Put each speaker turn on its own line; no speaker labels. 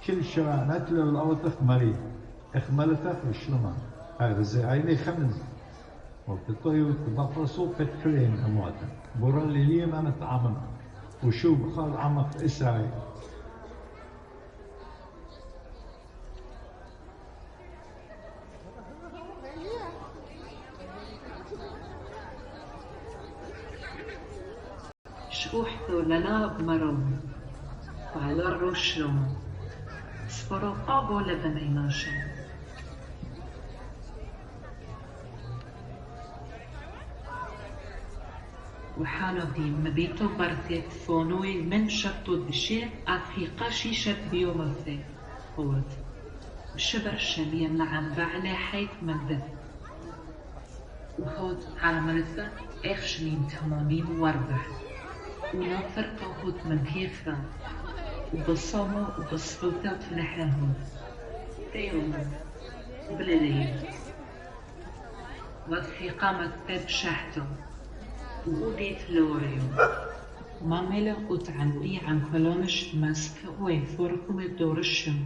كل شرانات للأرض إخمري إخملتها في الشلمة أغزي عيني خمز وبتطيو تبطسو بتكرين أمواتا برا اللي ما نتعامل وشو بخال عمق إسعي
شوحثو لنا بمرون وعلى الرشلون سفرو قابو لبنيناشو وحانو دي مبيتو برتيت فونوي من شطو دشير أفيقا شيشت بيومثي قوت وشبر شبيه نعم بعلي حيث مندث وخود على ملثة اخشنين تمامين وربح ونافر قوت من كيفرا وبصامو وبصفوتا فنحنهم تيوم بلدين وفي قامت باب شحتو ووديت لوريو ماميلا وتعنوي عن كلونش ماسك ويفوركم الدور الشم